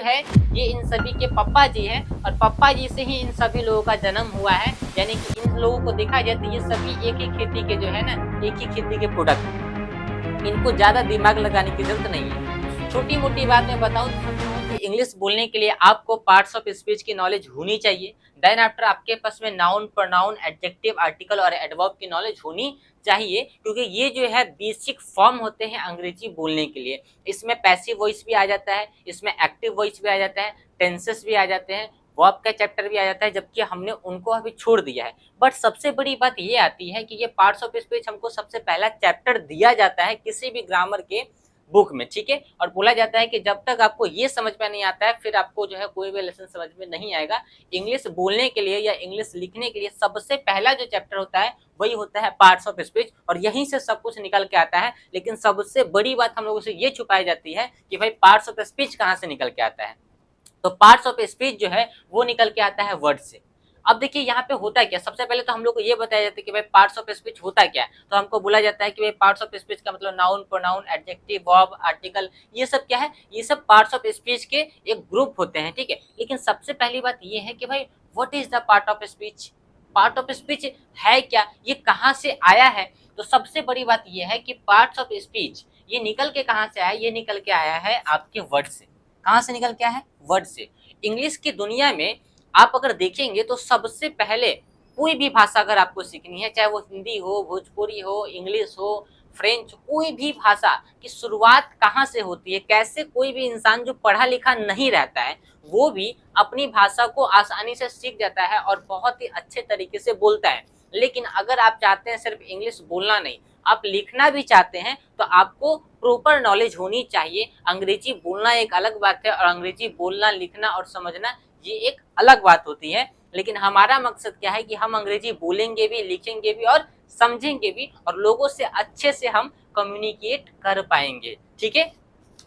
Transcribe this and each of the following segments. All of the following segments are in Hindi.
है ये इन सभी के पप्पा जी हैं और पप्पा जी से ही इन सभी लोगों का जन्म हुआ है। यानी कि इन लोगों को देखा जाए तो ये सभी एक ही खेती के जो है ना, एक ही खेती के प्रोडक्ट, इनको ज्यादा दिमाग लगाने की जरूरत नहीं है। छोटी मोटी बात मैं बताऊं कि इंग्लिश बोलने के लिए आपको पार्ट्स ऑफ स्पीच की नॉलेज होनी चाहिए। देन आफ्टर आपके पास में नाउन, प्रोनाउन, एडजेक्टिव, आर्टिकल और एडवर्ब की नॉलेज होनी चाहिए, क्योंकि ये जो है बेसिक फॉर्म होते हैं अंग्रेजी बोलने के लिए। इसमें पैसिव वॉइस भी आ जाता है, इसमें एक्टिव वॉइस भी आ जाता है, टेंसेस भी आ जाते हैं, वर्ब का चैप्टर भी आ जाता है, जबकि हमने उनको अभी छोड़ दिया है। बट सबसे बड़ी बात ये आती है कि ये पार्ट्स ऑफ स्पीच हमको सबसे पहला चैप्टर दिया जाता है किसी भी ग्रामर के बुक में, ठीक है। और बोला जाता है कि जब तक आपको ये समझ में नहीं आता है फिर आपको जो है कोई भी लेसन समझ में नहीं आएगा। इंग्लिश बोलने के लिए या इंग्लिश लिखने के लिए सबसे पहला जो चैप्टर होता है वही होता है पार्ट्स ऑफ स्पीच, और यहीं से सब कुछ निकल के आता है। लेकिन सबसे बड़ी बात हम लोगों से ये छुपाई जाती है कि भाई पार्ट्स ऑफ स्पीच कहाँ से निकल के आता है। तो पार्ट्स ऑफ स्पीच जो है वो निकल के आता है वर्ड से। अब देखिए यहाँ पे होता क्या, सबसे पहले तो हम लोग को ये बताया जाता है कि भाई पार्ट्स ऑफ स्पीच होता क्या है। तो हमको बोला जाता है कि भाई पार्ट्स ऑफ स्पीच का मतलब noun, pronoun, adjective, verb, article, ये सब क्या है, ये सब पार्ट्स ऑफ स्पीच के एक ग्रुप होते हैं, ठीक है। लेकिन सबसे पहली बात ये है कि भाई what is the part of speech, part of speech है क्या, ये कहाँ से आया है। तो सबसे बड़ी बात ये है कि पार्ट्स ऑफ स्पीच ये निकल के कहाँ से आया, ये निकल के आया है आपके वर्ड से। कहाँ से निकल के आया है, वर्ड से। इंग्लिश की दुनिया में आप अगर देखेंगे तो सबसे पहले कोई भी भाषा अगर आपको सीखनी है, चाहे वो हिंदी हो, भोजपुरी हो, इंग्लिश हो, फ्रेंच, कोई भी भाषा की शुरुआत कहाँ से होती है, कैसे कोई भी इंसान जो पढ़ा लिखा नहीं रहता है वो भी अपनी भाषा को आसानी से सीख जाता है और बहुत ही अच्छे तरीके से बोलता है। लेकिन अगर आप चाहते हैं सिर्फ इंग्लिश बोलना नहीं, आप लिखना भी चाहते हैं, तो आपको प्रॉपर नॉलेज होनी चाहिए। अंग्रेजी बोलना एक अलग बात है और अंग्रेजी बोलना, लिखना और समझना ये एक अलग बात होती है। लेकिन हमारा मकसद क्या है कि हम अंग्रेजी बोलेंगे भी, लिखेंगे भी और समझेंगे भी, और लोगों से अच्छे से हम कम्युनिकेट कर पाएंगे, ठीक है।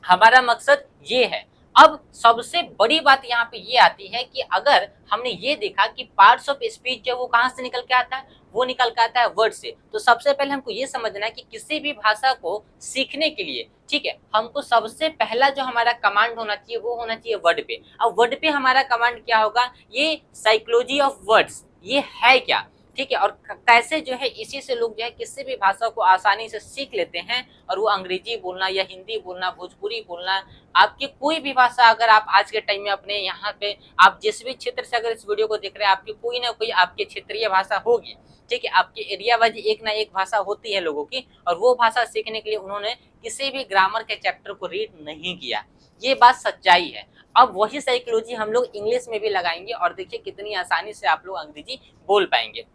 हमारा मकसद ये है। अब सबसे बड़ी बात यहाँ पे ये आती है कि अगर हमने ये देखा कि पार्ट्स ऑफ स्पीच जो वो कहाँ से निकल के आता है, वो निकल के आता है वर्ड से। तो सबसे पहले हमको ये समझना है कि किसी भी भाषा को सीखने के लिए, ठीक है, हमको सबसे पहला जो हमारा कमांड होना चाहिए वो होना चाहिए वर्ड पे। अब वर्ड पे हमारा कमांड क्या होगा, ये साइकोलॉजी ऑफ वर्ड्स, ये है क्या, ठीक है। और कैसे जो है इसी से लोग जो है किसी भी भाषा को आसानी से सीख लेते हैं, और वो अंग्रेजी बोलना या हिंदी बोलना, भोजपुरी बोलना, आपकी कोई भी भाषा अगर आप आज के टाइम में अपने यहाँ पे आप जिस भी क्षेत्र से अगर इस वीडियो को देख रहे हैं, आपकी कोई ना कोई आपकी क्षेत्रीय भाषा होगी, ठीक है। आपके एरिया वाइज एक ना एक भाषा होती है लोगों की, और वो भाषा सीखने के लिए उन्होंने किसी भी ग्रामर के चैप्टर को रीड नहीं किया, ये बात सच्चाई है। अब वही साइकोलॉजी हम लोग इंग्लिश में भी लगाएंगे और देखिए कितनी आसानी से आप लोग अंग्रेजी बोल पाएंगे।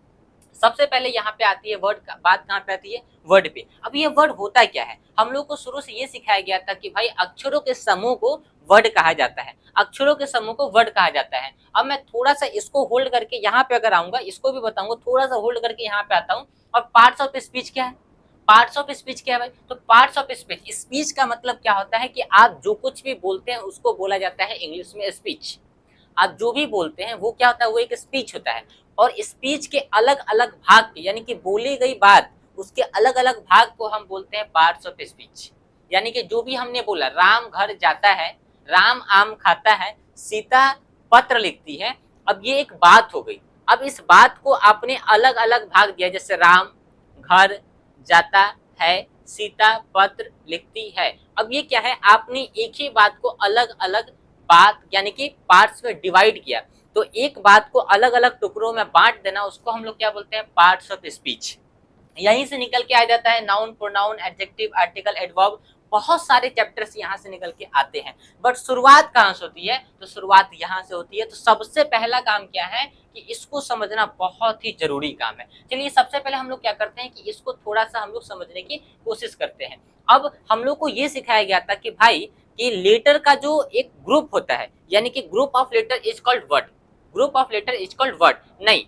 सबसे पहले यहाँ पे आती है वर्ड का, बात कहाँ पे आती है, वर्ड पे। अब ये वर्ड होता क्या है, हम लोग को शुरू से ये सिखाया गया था कि भाई अक्षरों के समूह को वर्ड कहा जाता है, अक्षरों के समूह को वर्ड कहा जाता है। अब मैं थोड़ा सा इसको होल्ड करके यहाँ पे अगर आऊंगा, इसको भी बताऊंगा, थोड़ा सा होल्ड करके यहाँ पे आता हूँ। और पार्ट्स ऑफ स्पीच क्या है, पार्ट्स ऑफ स्पीच क्या है भाई, तो पार्ट्स ऑफ स्पीच, स्पीच का मतलब क्या होता है कि आप जो कुछ भी बोलते हैं उसको बोला जाता है इंग्लिश में स्पीच। आप जो भी बोलते हैं वो क्या होता है, वो एक स्पीच होता है। और स्पीच के अलग अलग भाग, यानी कि बोली गई बात, उसके अलग अलग भाग को हम बोलते हैं पार्ट्स ऑफ स्पीच। यानी कि जो भी हमने बोला, राम घर जाता है, राम आम खाता है, सीता पत्र लिखती है, अब ये एक बात हो गई। अब इस बात को आपने अलग अलग भाग दिया, जैसे राम घर जाता है, सीता पत्र लिखती है। अब ये क्या है, आपने एक ही बात को अलग अलग बात यानी कि पार्ट्स में डिवाइड किया। तो एक बात को अलग अलग टुकड़ों में बांट देना, उसको हम लोग क्या बोलते हैं, पार्ट्स ऑफ स्पीच। यहीं से निकल के आ जाता है noun, pronoun, adjective, article, adverb, बहुत सारे चैप्टर्स यहाँ से निकल के आते हैं। बट शुरुआत कहाँ से होती है, तो शुरुआत यहाँ से होती है। तो सबसे पहला काम क्या है कि इसको समझना बहुत ही जरूरी काम है। चलिए सबसे पहले हम लोग क्या करते हैं कि इसको थोड़ा सा हम लोग समझने की कोशिश करते हैं। अब हम लोग को ये सिखाया गया था कि भाई कि लेटर का जो एक ग्रुप होता है, यानी कि group of letter is called word, group of letter is called word. नहीं,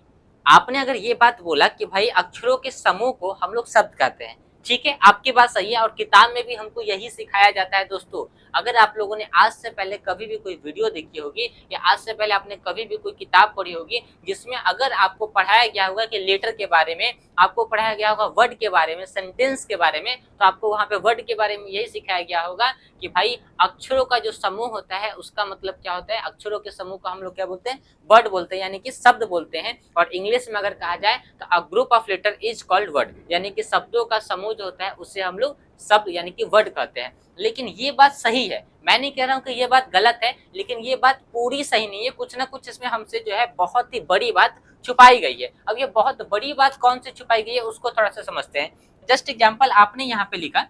आपने अगर ये बात बोला कि भाई अक्षरों के समूह को हम लोग शब्द कहते हैं, ठीक है, आपकी बात सही है और किताब में भी हमको यही सिखाया जाता है दोस्तों। अगर आप लोगों ने आज से पहले कभी भी कोई वीडियो देखी होगी या आज से पहले आपने कभी भी कोई किताब पढ़ी होगी जिसमें अगर आपको पढ़ाया गया होगा कि लेटर के बारे में, आपको पढ़ाया गया होगा वर्ड के बारे में, सेंटेंस के बारे में, तो आपको वहाँ पे वर्ड के बारे में यही सिखाया गया होगा कि भाई अक्षरों का जो समूह होता है उसका मतलब क्या होता है। अक्षरों के समूह को हम लोग क्या बोलते हैं, वर्ड बोलते हैं, यानी कि शब्द बोलते हैं। और इंग्लिश में अगर कहा जाए तो a group of letter is called word, यानी कि शब्दों का समूह जो होता है उससे हम लोग शब्द यानी कि वर्ड कहते हैं। लेकिन ये बात सही है, मैं नहीं कह रहा हूँ कि ये बात गलत है, लेकिन ये बात पूरी सही नहीं है। कुछ ना कुछ इसमें हमसे जो है बहुत ही बड़ी बात छुपाई गई है। अब ये बहुत बड़ी बात कौन सी छुपाई गई है उसको थोड़ा सा समझते हैं। जस्ट एग्जाम्पल, आपने यहाँ पे लिखा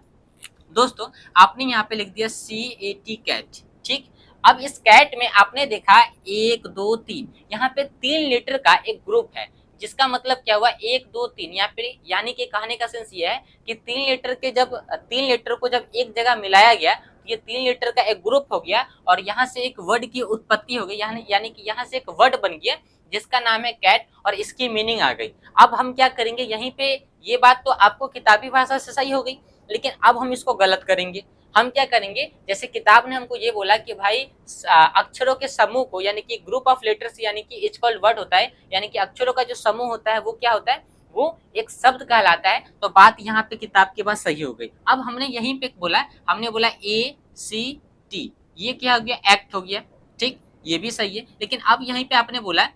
दोस्तों, आपने यहाँ पे लिख दिया CAT कैट, ठीक। अब इस कैट में आपने देखा 1 2 3, यहाँ पे 3 लेटर का एक ग्रुप है, जिसका मतलब क्या हुआ 1 2 3, यहाँ पे यानी कि कहने का सेंस ये है कि 3 लेटर को जब एक जगह मिलाया गया तो ये 3 लेटर का एक ग्रुप हो गया और यहाँ से एक वर्ड की उत्पत्ति हो गई, यानी कि यहाँ से एक वर्ड बन गया जिसका नाम है कैट और इसकी मीनिंग आ गई। अब हम क्या करेंगे, यहीं पे ये बात तो आपको किताबी भाषा से सही हो गई, लेकिन अब हम इसको गलत करेंगे। हम क्या करेंगे, जैसे किताब ने हमको ये बोला कि भाई अक्षरों के समूह को यानी कि ग्रुप ऑफ लेटर्स यानी कि इज कॉल्ड वर्ड होता है, यानी कि अक्षरों का जो समूह होता है वो क्या होता है, वो एक शब्द कहलाता है। तो बात यहाँ पे किताब की बात सही हो गई। अब हमने यहीं पे बोला, हमने बोला ACT, ये क्या हो गया, एक्ट हो गया, ठीक, ये भी सही है। लेकिन अब यहीं पे आपने बोला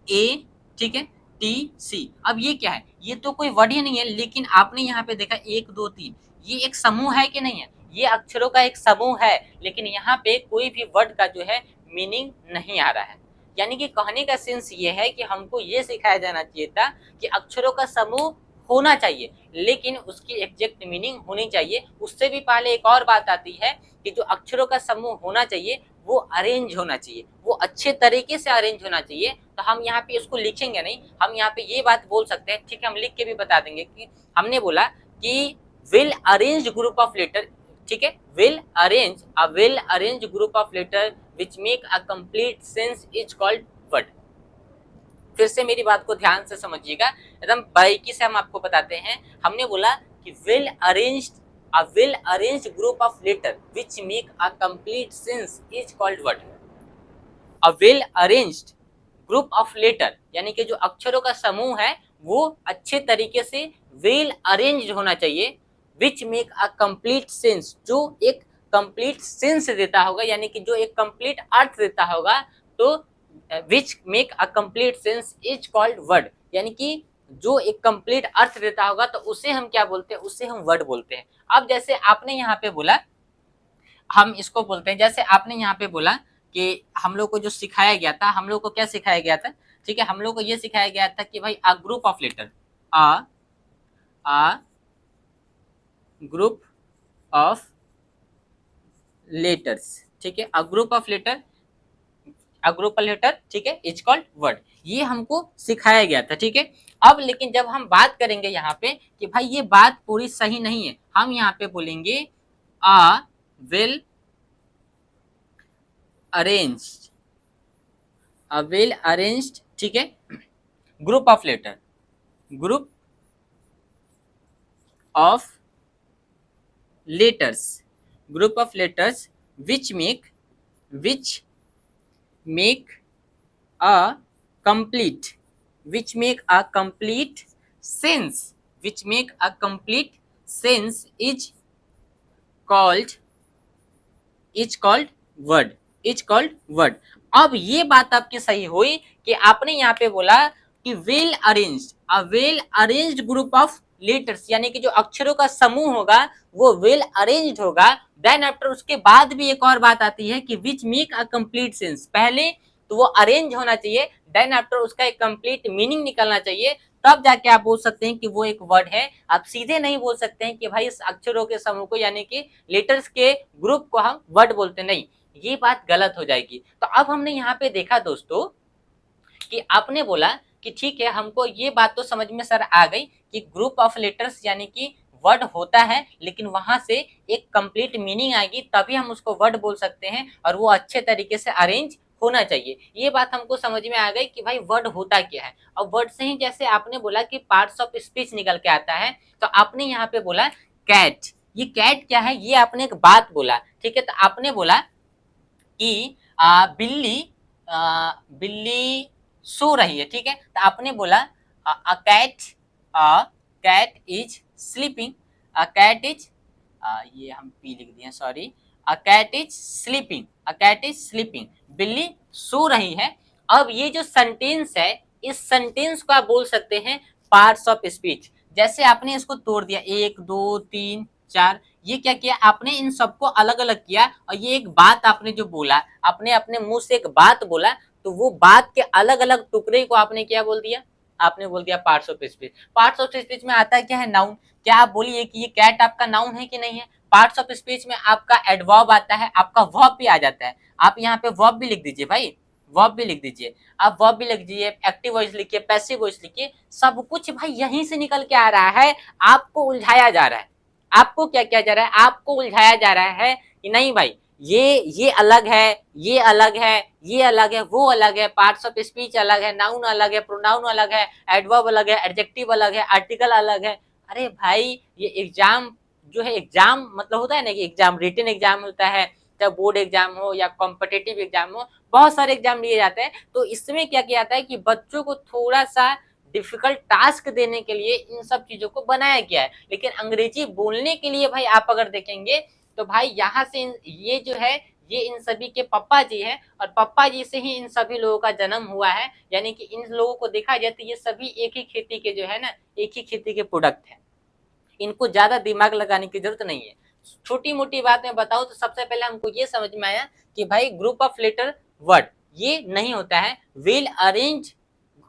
A, ठीक है, TC, अब ये क्या है, ये तो कोई वर्ड ही नहीं है। लेकिन आपने यहाँ पे देखा 1 2 3, ये एक समूह है कि नहीं है, ये अक्षरों का एक समूह है, लेकिन यहाँ पे कोई भी वर्ड का जो है मीनिंग नहीं आ रहा है। यानी कि कहने का सेंस ये है कि हमको ये सिखाया जाना चाहिए था कि अक्षरों का समूह होना चाहिए लेकिन उसकी एग्जैक्ट मीनिंग होनी चाहिए। उससे भी पहले एक और बात आती है कि जो अक्षरों का समूह होना चाहिए वो अरेंज होना चाहिए, वो अच्छे तरीके से अरेंज होना चाहिए। तो हम यहाँ पे इसको लिखेंगे नहीं, हम यहाँ पे ये बात बोल सकते हैं, ठीक है, हम लिख के भी बता देंगे कि हमने बोला कि well arrange group of letter, ठीक है, well arrange group of letter which make a complete sense is called word. फिर से मेरी बात को ध्यान से समझिएगा, एकदम बारीकी से हम आपको बताते हैं। हमने बोला कि well arranged group of letter which make a complete sense is called word. A well arranged group of letter यानी कि जो अक्षरों का समूह है वो अच्छे तरीके से वेल अरेंज्ड होना चाहिए, विच मेक अ कंप्लीट सेंस, जो एक कंप्लीट सेंस देता होगा, यानी कि जो एक कंप्लीट अर्थ देता होगा। तो विच make a complete sense is called word, यानी कि जो एक कंप्लीट अर्थ देता होगा तो उसे हम क्या बोलते हैं, उसे हम वर्ड बोलते हैं। अब जैसे आपने यहाँ पे बोला, हम इसको बोलते हैं, जैसे आपने यहाँ पे बोला कि हम लोग को जो सिखाया गया था, हम लोग को क्या सिखाया गया था, ठीक है, हम लोग को ये सिखाया गया था कि भाई a group of letter, a group of letters, ठीक है, अ ग्रुप ऑफ लेटर, ठीक है, इज कॉल्ड वर्ड, ये हमको सिखाया गया था, ठीक है। अब लेकिन जब हम बात करेंगे यहाँ पे कि भाई ये बात पूरी सही नहीं है, हम यहाँ पे बोलेंगे अ वेल अरेंज्ड, ठीक है, group of letter, group of letters which make a complete sense, is called word। अब ये बात आपकी सही हुई कि आपने यहाँ पे बोला कि well arranged group of letters, यानी कि जो अक्षरों का समूह होगा वो वेल अरेंज्ड होगा। देन आफ्टर उसके बाद भी एक और बात आती है कि विच मेक अ कंप्लीट सेंस, पहले तो वो अरेंज होना चाहिए, देन आफ्टर उसका एक कंप्लीट मीनिंग निकलना चाहिए, तब जाके आप बोल सकते हैं कि वो एक वर्ड है। आप सीधे नहीं बोल सकते हैं कि भाई इस अक्षरों के समूह को यानी कि लेटर्स के ग्रुप को हम वर्ड बोलते, नहीं, ये बात गलत हो जाएगी। तो अब हमने यहाँ पे देखा दोस्तों कि आपने बोला कि ठीक है, हमको ये बात तो समझ में सर आ गई कि ग्रुप ऑफ लेटर्स यानी कि वर्ड होता है, लेकिन वहां से एक कंप्लीट मीनिंग आएगी तभी हम उसको वर्ड बोल सकते हैं और वो अच्छे तरीके से अरेंज होना चाहिए। ये बात हमको समझ में आ गई कि भाई वर्ड होता क्या है। और वर्ड से ही जैसे आपने बोला कि पार्ट्स ऑफ स्पीच निकल के आता है, तो आपने यहाँ पे बोला कैट। ये कैट क्या है, ये आपने एक बात बोला, ठीक है। तो आपने बोला कि बिल्ली बिल्ली सो रही है, ठीक है। तो आपने बोला a cat a cat is sleeping, a cat is ये हम पी लिख दिए, sorry. A cat is sleeping, a cat is sleeping, बिल्ली सो रही है। अब ये जो सेंटेंस है, इस सेंटेंस को आप बोल सकते हैं पार्ट्स ऑफ स्पीच। जैसे आपने इसको तोड़ दिया, 1 2 3 4, ये क्या किया आपने, इन सबको अलग अलग किया, और ये एक बात आपने जो बोला, आपने अपने मुंह से एक बात बोला, तो वो बात के अलग अलग टुकड़े को आपने क्या बोल दिया, आपने बोल दिया parts of speech. Parts of speech में आता है क्या है, नाउन। क्या आप बोलिए कि ये कैट आपका नाउन है कि नहीं है। पार्ट्स ऑफ स्पीच में आपका एडवर्ब आता है, आपका वर्ब भी आ जाता है। आप यहाँ पे वर्ब भी लिख दीजिए भाई, वर्ब भी लिख दीजिए, आप वर्ब भी लिख दीजिए, एक्टिव वॉइस लिखिए, पैसिव वॉइस लिखिए, सब कुछ भाई यहीं से निकल के आ रहा है। आपको उलझाया जा रहा है, आपको क्या किया जा रहा है, आपको उलझाया जा रहा है कि नहीं भाई ये अलग है, ये अलग है, ये अलग है, वो अलग है, पार्ट्स ऑफ स्पीच अलग है, नाउन अलग है, प्रोनाउन अलग है, एडवर्ब अलग है, एडजेक्टिव अलग है, आर्टिकल अलग है। अरे भाई ये एग्जाम जो है, एग्जाम मतलब होता है ना कि एग्जाम रिटन एग्जाम होता है, चाहे बोर्ड एग्जाम हो या कॉम्पिटिटिव एग्जाम हो, बहुत सारे एग्जाम लिए जाते हैं। तो इसमें क्या किया जाता है कि बच्चों को थोड़ा सा डिफिकल्ट टास्क देने के लिए इन सब चीजों को बनाया गया है। लेकिन अंग्रेजी बोलने के लिए भाई आप अगर देखेंगे तो भाई यहाँ से ये जो है, ये इन सभी के पप्पा जी हैं, और पप्पा जी से ही इन सभी लोगों का जन्म हुआ है। यानी कि इन लोगों को देखा जाए तो ये सभी एक ही खेती के जो है ना, एक ही खेती के प्रोडक्ट है। इनको ज्यादा दिमाग लगाने की जरूरत नहीं है। छोटी मोटी बात मैं बताऊं तो सबसे पहले हमको ये समझ में आया कि भाई ग्रुप ऑफ लेटर वर्ड ये नहीं होता है, well arrange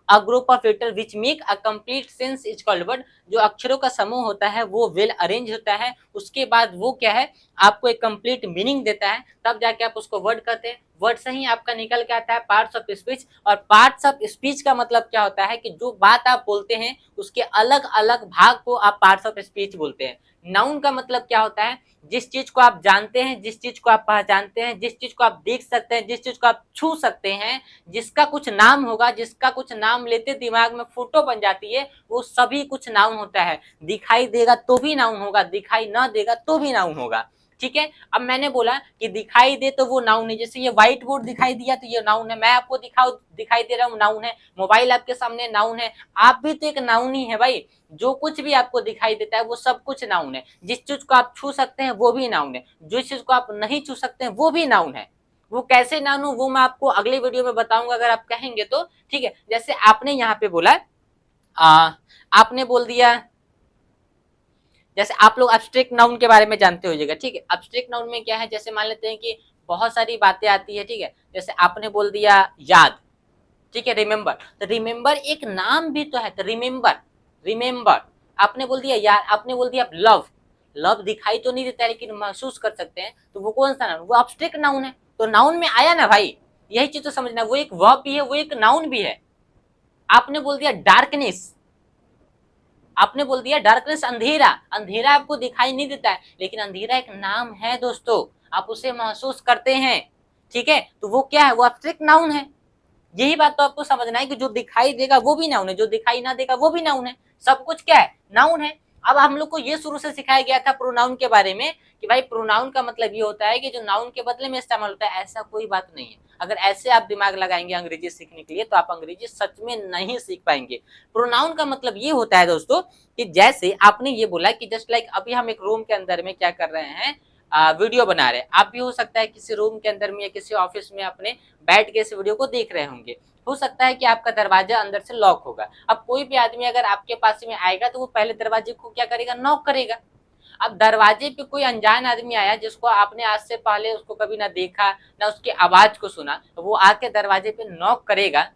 a group of letter which make a complete sense is called word. जो अक्षरों का समूह होता है वो वेल अरेंज होता है, उसके बाद वो क्या है, आपको एक कंप्लीट मीनिंग देता है, तब जाके आप उसको वर्ड कहते हैं। वर्ड से ही आपका निकल के आता है पार्ट्स ऑफ स्पीच। और पार्ट्स ऑफ स्पीच का मतलब क्या होता है कि जो बात आप बोलते हैं उसके अलग अलग भाग को आप पार्ट्स ऑफ स्पीच बोलते हैं। नाउन का मतलब क्या होता है, जिस चीज को आप जानते हैं, जिस चीज को आप पहचानते हैं, जिस चीज को आप देख सकते हैं, जिस चीज को आप छू सकते हैं, जिसका कुछ नाम होगा, जिसका कुछ नाम लेते दिमाग में फोटो बन जाती है, वो सभी कुछ नाउन होता है। दिखाई देगा तो भी नाउन होगा, दिखाई ना देगा तो भी नाउन होगा, ठीक है। अब मैंने बोला कि दिखाई दे तो वो नाउन है, जैसे ये व्हाइट बोर्ड दिखाई दिया तो ये नाउन है, मैं आपको दिखाई दे रहा हूँ नाउन है, मोबाइल आपके सामने नाउन है, आप भी तो एक नाउन ही है भाई। जो कुछ भी आपको दिखाई देता है वो सब कुछ नाउन है। जिस चीज को आप छू सकते हैं वो भी नाउन है, जिस चीज को आप नहीं छू सकते हैं वो भी नाउन है। वो कैसे नाउन हो वो मैं आपको अगले वीडियो में बताऊंगा अगर आप कहेंगे तो, ठीक है। जैसे आपने यहाँ पे बोला आपने बोल दिया, जैसे आप लोग एब्स्ट्रैक्ट नाउन के बारे में जानते होइएगा, ठीक है। एब्स्ट्रैक्ट नाउन में क्या है, जैसे मान लेते हैं कि बहुत सारी बातें आती है, ठीक है। जैसे आपने बोल दिया याद, ठीक है, रिमेम्बर, तो रिमेम्बर एक नाम भी तो है, तो रिमेम्बर रिमेम्बर। आपने बोल दिया यार, आपने बोल दिया लव, लव दिखाई तो नहीं देता है लेकिन महसूस कर सकते हैं, तो वो कौन सा नाउन, वो एब्स्ट्रैक्ट नाउन है। तो नाउन में आया ना भाई, यही चीज तो समझना, वो एक वर्ब भी है, वो एक नाउन भी है। आपने बोल दिया डार्कनेस, आपने बोल दिया डार्कनेस अंधेरा, अंधेरा आपको दिखाई नहीं देता है लेकिन अंधेरा एक नाम है दोस्तों, आप उसे महसूस करते हैं, ठीक है। तो वो क्या है, वो एब्स्ट्रैक्ट नाउन है। यही बात तो आपको समझना है कि जो दिखाई देगा वो भी नाउन है, जो दिखाई ना देगा वो भी नाउन है, सब कुछ क्या है, नाउन है। अब हम लोग को ये शुरू से सिखाया गया था प्रोनाउन के बारे में कि भाई प्रोनाउन का मतलब ये होता है कि जो नाउन के बदले में इस्तेमाल होता है, ऐसा कोई बात नहीं है। अगर ऐसे आप दिमाग लगाएंगे अंग्रेजी सीखने के लिए तो आप अंग्रेजी सच में नहीं सीख पाएंगे। प्रोनाउन का मतलब ये होता है दोस्तों कि जैसे आपने ये बोला कि जस्ट लाइक अभी हम एक रूम के अंदर में क्या कर रहे हैं, वीडियो बना रहे हैं। आप भी हो सकता है किसी रूम के अंदर में या किसी ऑफिस में अपने बैठ के इस वीडियो को देख रहे होंगे। हो सकता है कि आपका दरवाजा अंदर से लॉक होगा। अब कोई भी आदमी अगर आपके पास में आएगा तो वो पहले दरवाजे को क्या करेगा, नॉक करेगा। अब दरवाजे पे कोई अनजान आदमी आया जिसको आपने आज से पहले उसको कभी ना देखा ना उसकी आवाज को सुना, तो वो आके दरवाजे पे नॉक करेगा,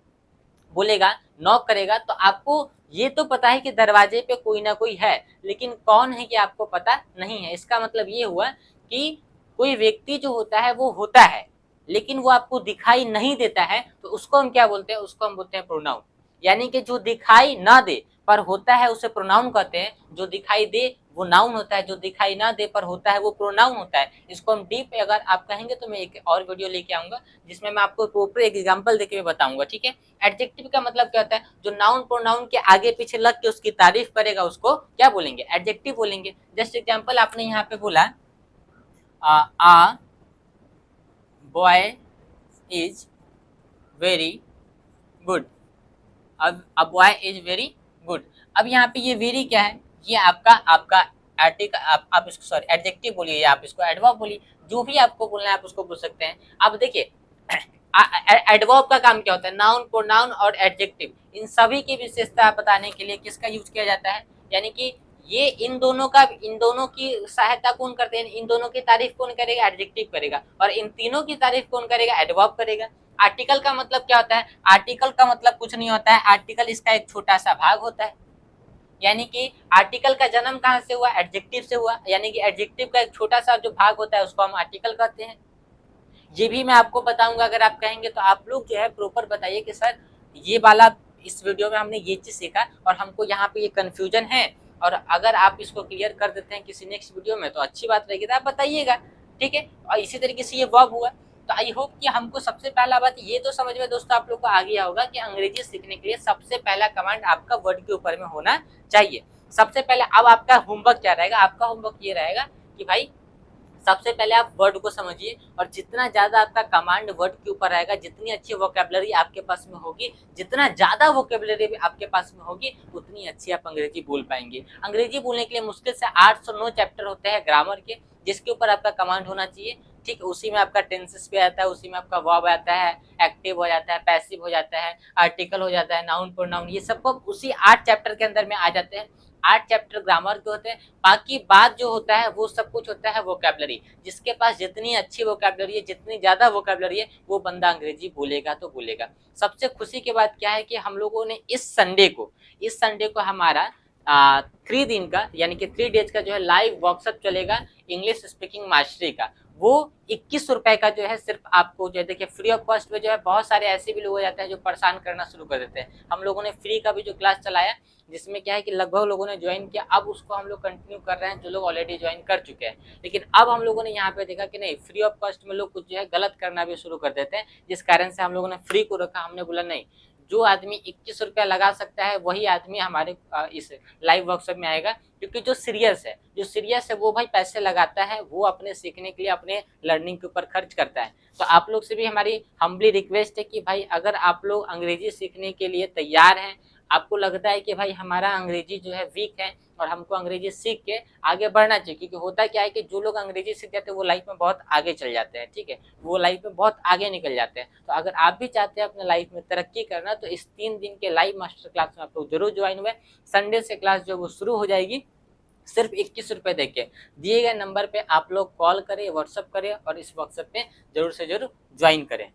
बोलेगा, नॉक करेगा, तो आपको ये तो पता है कि दरवाजे पे कोई ना कोई है, लेकिन कौन है कि आपको पता नहीं है। इसका मतलब ये हुआ कि कोई व्यक्ति जो होता है वो होता है लेकिन वो आपको दिखाई नहीं देता है, तो उसको हम क्या बोलते हैं, उसको हम बोलते हैं प्रोनाउन। यानी कि जो दिखाई ना दे पर होता है उसे प्रोनाउन कहते हैं, जो दिखाई दे वो नाउन होता है, जो दिखाई ना दे पर होता है वो प्रोनाउन होता है। इसको हम डीप अगर आप कहेंगे तो मैं एक और वीडियो लेके आऊंगा जिसमें मैं आपको प्रॉपर एक एग्जांपल देके बताऊंगा, ठीक है। एडजेक्टिव का मतलब क्या होता है, जो नाउन प्रोनाउन के आगे पीछे लग के उसकी तारीफ करेगा उसको क्या बोलेंगे, एडजेक्टिव बोलेंगे। जस्ट एग्जांपल आपने यहाँ पे बोला आ बॉय इज वेरी गुड। अब बॉय इज वेरी गुड, अब यहाँ पे ये वेरी क्या है, ये आपका आपका आर्टिकल, आप इसको सॉरी एडजेक्टिव बोलिए या आप इसको एडवर्ब बोलिए, जो भी आपको बोलना है आप उसको बोल सकते हैं। अब देखिए एडवर्ब का काम क्या होता है, नाउन प्रोनाउन और एडजेक्टिव इन सभी की विशेषता बताने के लिए किसका यूज किया जाता है, यानी कि ये इन दोनों की सहायता कौन करते हैं, इन दोनों की तारीफ कौन करेगा, एडजेक्टिव करेगा, और इन तीनों की तारीफ कौन करेगा, एडवर्ब करेगा। आर्टिकल का मतलब क्या होता है, आर्टिकल का मतलब कुछ नहीं होता है, आर्टिकल इसका एक छोटा सा भाग होता है। यानी कि आर्टिकल का जन्म कहाँ से हुआ, एडजेक्टिव से हुआ, यानी कि एडजेक्टिव का एक छोटा सा जो भाग होता है उसको हम आर्टिकल कहते हैं। ये भी मैं आपको बताऊंगा, अगर आप कहेंगे तो आप लोग जो है प्रॉपर बताइए कि सर ये वाला इस वीडियो में हमने ये चीज सीखा और हमको यहाँ पे ये कंफ्यूजन है, और अगर आप इसको क्लियर कर देते हैं किसी नेक्स्ट वीडियो में तो अच्छी बात रहेगी, तो आप बताइए, ठीक है। और इसी तरीके से ये वर्ब हुआ, तो आई होप कि हमको सबसे पहला बात ये तो समझ में दोस्तों आप लोग को आ गया होगा कि अंग्रेजी सीखने के लिए सबसे पहला कमांड आपका वर्ड के ऊपर में होना चाहिए। सबसे पहले अब आपका होमवर्क क्या रहेगा, आपका होमवर्क ये रहेगा कि भाई सबसे पहले आप वर्ड को समझिए, और जितना ज़्यादा आपका कमांड वर्ड के ऊपर रहेगा, जितनी अच्छी वोकेबलरी आपके पास में होगी, जितना ज़्यादा वोकेबलरी आपके पास में होगी, उतनी अच्छी आप अंग्रेजी बोल पाएंगे। अंग्रेजी बोलने के लिए मुश्किल से 8 से 9 चैप्टर होते हैं ग्रामर के, जिसके ऊपर आपका कमांड होना चाहिए, ठीक। उसी में आपका टेंसेस भी आता है, उसी में आपका वर्ब आता है, एक्टिव हो जाता है, पैसिव हो जाता है, आर्टिकल हो जाता है, नाउन प्रोनाउन, ये सब उसी 8 चैप्टर के अंदर में आ जाते हैं। 8 चैप्टर ग्रामर के होते हैं, बाकी बात जो होता है वो सब कुछ होता है वोकेबलरी। जिसके पास जितनी अच्छी वोकेबलरी है, जितनी ज़्यादा वोकेबलरी है, वो बंदा अंग्रेजी बोलेगा तो बोलेगा। सबसे खुशी की बात क्या है कि हम लोगों ने इस संडे को हमारा 3 दिन का यानी कि 3 डेज का जो है लाइव वर्कशॉप चलेगा इंग्लिश स्पीकिंग मास्टरी का। वो 21 रुपए का जो है सिर्फ आपको जो है देखिए फ्री ऑफ कॉस्ट में जो है। बहुत सारे ऐसे भी लोग हो जाते हैं जो परेशान करना शुरू कर देते हैं। हम लोगों ने फ्री का भी जो क्लास चलाया, जिसमें क्या है कि लगभग लोगों ने ज्वाइन किया, अब उसको हम लोग कंटिन्यू कर रहे हैं जो लोग ऑलरेडी ज्वाइन कर चुके हैं। लेकिन अब हम लोगों ने यहाँ पे देखा कि नहीं, फ्री ऑफ कॉस्ट में लोग कुछ जो है गलत करना भी शुरू कर देते हैं, जिस कारण से हम लोगों ने फ्री को रखा। हमने बोला नहीं, जो आदमी 21 रुपया लगा सकता है वही आदमी हमारे इस लाइव वर्कशॉप में आएगा, क्योंकि जो सीरियस है वो भाई पैसे लगाता है, वो अपने सीखने के लिए, अपने लर्निंग के ऊपर खर्च करता है। तो आप लोग से भी हमारी हम्बली रिक्वेस्ट है कि भाई अगर आप लोग अंग्रेजी सीखने के लिए तैयार हैं, आपको लगता है कि भाई हमारा अंग्रेजी जो है वीक है और हमको अंग्रेजी सीख के आगे बढ़ना चाहिए, क्योंकि होता क्या है कि जो लोग अंग्रेजी सीख जाते हैं वो लाइफ में बहुत आगे चल जाते हैं, ठीक है, वो लाइफ में बहुत आगे निकल जाते हैं। तो अगर आप भी चाहते हैं अपने लाइफ में तरक्की करना, तो इस 3 दिन के लाइव मास्टर क्लास में आप लोग जरूर ज्वाइन हुए। संडे से क्लास जो वो शुरू हो जाएगी, सिर्फ 21 रुपये दे के। दिए गए नंबर पे आप लोग कॉल करें, व्हाट्सअप करें और इस व्हाट्सएप पे जरूर से जरूर ज्वाइन करें।